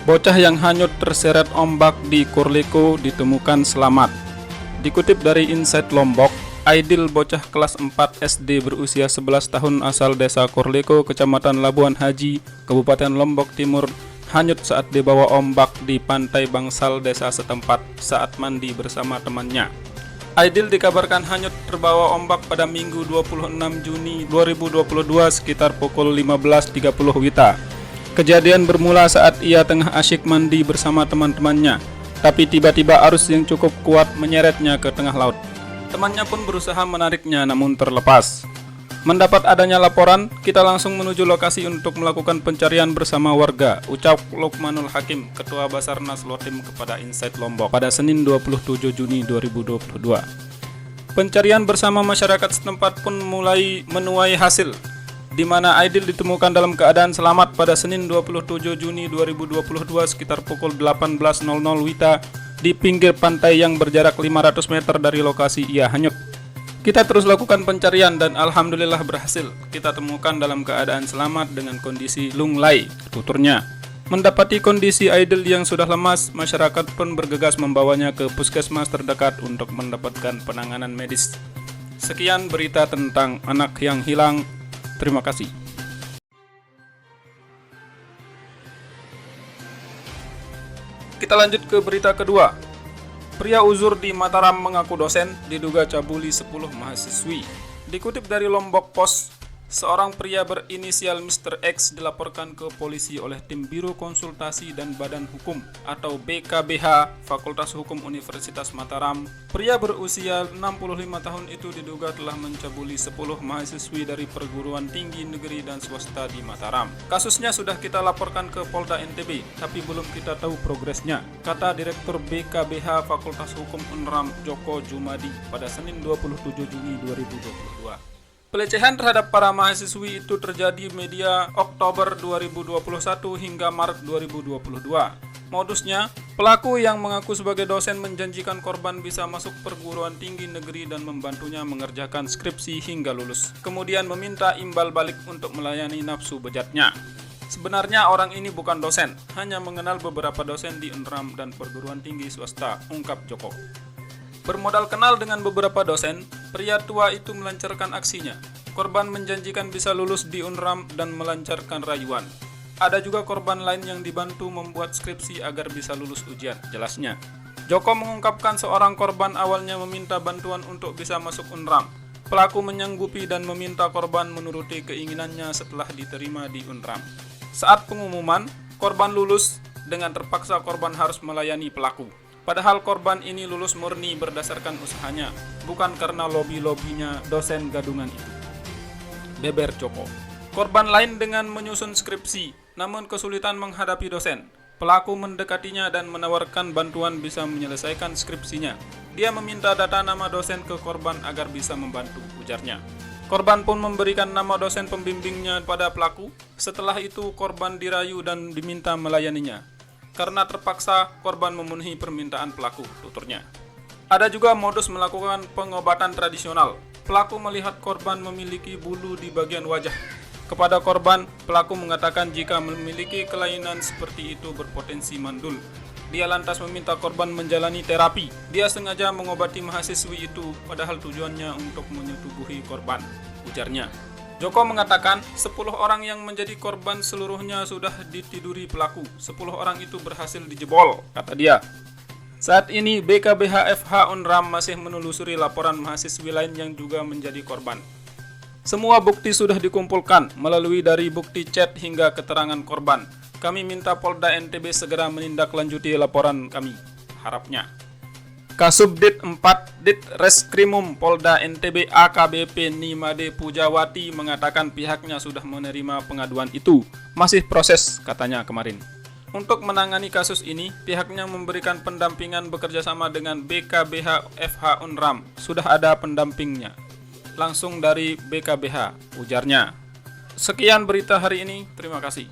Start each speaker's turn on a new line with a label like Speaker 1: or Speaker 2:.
Speaker 1: Bocah yang hanyut terseret ombak di Korleko ditemukan selamat. Dikutip dari Insight Lombok, Aidil bocah kelas 4 SD berusia 11 tahun asal desa Korleko, Kecamatan Labuan Haji, Kabupaten Lombok Timur, hanyut saat dibawa ombak di pantai Bangsal desa setempat saat mandi bersama temannya. Aidil dikabarkan hanyut terbawa ombak pada Minggu 26 Juni 2022 sekitar pukul 15.30 WITA. Kejadian bermula saat ia tengah asyik mandi bersama teman-temannya, tapi tiba-tiba arus yang cukup kuat menyeretnya ke tengah laut. Temannya pun berusaha menariknya namun terlepas. Mendapat adanya laporan, kita langsung menuju lokasi untuk melakukan pencarian bersama warga, ucap Lukmanul Hakim, Ketua Basarnas Lotim kepada Insight Lombok pada Senin 27 Juni 2022. Pencarian bersama masyarakat setempat pun mulai menuai hasil, di mana Aidil ditemukan dalam keadaan selamat pada Senin 27 Juni 2022 sekitar pukul 18.00 WITA di pinggir pantai yang berjarak 500 meter dari lokasi ia hanyut. Kita terus lakukan pencarian dan alhamdulillah berhasil. Kita temukan dalam keadaan selamat dengan kondisi lunglai, tuturnya. Mendapati kondisi Aidil yang sudah lemas, masyarakat pun bergegas membawanya ke puskesmas terdekat untuk mendapatkan penanganan medis. Sekian berita tentang anak yang hilang. Terima kasih. Kita lanjut ke berita kedua. Pria uzur di Mataram mengaku dosen diduga cabuli 10 mahasiswi. Dikutip dari Lombok Post, seorang pria berinisial Mr. X dilaporkan ke polisi oleh tim Biro Konsultasi dan Badan Hukum atau BKBH Fakultas Hukum Universitas Mataram. Pria berusia 65 tahun itu diduga telah mencabuli 10 mahasiswi dari perguruan tinggi negeri dan swasta di Mataram. Kasusnya sudah kita laporkan ke Polda NTB, tapi belum kita tahu progresnya, kata Direktur BKBH Fakultas Hukum UNRAM Joko Jumadi pada Senin 27 Juni 2022. Pelecehan terhadap para mahasiswi itu terjadi media Oktober 2021 hingga Maret 2022. Modusnya, pelaku yang mengaku sebagai dosen menjanjikan korban bisa masuk perguruan tinggi negeri dan membantunya mengerjakan skripsi hingga lulus. Kemudian meminta imbal balik untuk melayani nafsu bejatnya. Sebenarnya orang ini bukan dosen, hanya mengenal beberapa dosen di UNRAM dan perguruan tinggi swasta, ungkap Joko. Bermodal kenal dengan beberapa dosen, pria tua itu melancarkan aksinya. Korban menjanjikan bisa lulus di UNRAM dan melancarkan rayuan. Ada juga korban lain yang dibantu membuat skripsi agar bisa lulus ujian, jelasnya. Joko mengungkapkan seorang korban awalnya meminta bantuan untuk bisa masuk UNRAM. Pelaku menyanggupi dan meminta korban menuruti keinginannya setelah diterima di UNRAM. Saat pengumuman, korban lulus, dengan terpaksa korban harus melayani pelaku. Padahal korban ini lulus murni berdasarkan usahanya, bukan karena lobby-lobbynya dosen gadungan itu. Beber Joko. Korban lain dengan menyusun skripsi, namun kesulitan menghadapi dosen. Pelaku mendekatinya dan menawarkan bantuan bisa menyelesaikan skripsinya. Dia meminta data nama dosen ke korban agar bisa membantu, ujarnya. Korban pun memberikan nama dosen pembimbingnya pada pelaku. Setelah itu korban dirayu dan diminta melayaninya. Karena terpaksa, korban memenuhi permintaan pelaku, tuturnya. Ada juga modus melakukan pengobatan tradisional. Pelaku melihat korban memiliki bulu di bagian wajah. Kepada korban, pelaku mengatakan jika memiliki kelainan seperti itu berpotensi mandul. Dia lantas meminta korban menjalani terapi. Dia sengaja mengobati mahasiswi itu, padahal tujuannya untuk menyetubuhi korban, ujarnya. Joko mengatakan 10 orang yang menjadi korban seluruhnya sudah ditiduri pelaku. 10 orang itu berhasil dijebol, kata dia. Saat ini BKBH FH UNRAM masih menelusuri laporan mahasiswi lain yang juga menjadi korban. Semua bukti sudah dikumpulkan melalui dari bukti chat hingga keterangan korban. Kami minta Polda NTB segera menindaklanjuti laporan kami, harapnya. Kasubdit 4 Dit Reskrimum Polda NTB AKBP Nimade Pujawati mengatakan pihaknya sudah menerima pengaduan itu. Masih proses, katanya kemarin. Untuk menangani kasus ini, pihaknya memberikan pendampingan bekerjasama dengan BKBH FH UNRAM. Sudah ada pendampingnya. Langsung dari BKBH, ujarnya. Sekian berita hari ini, terima kasih.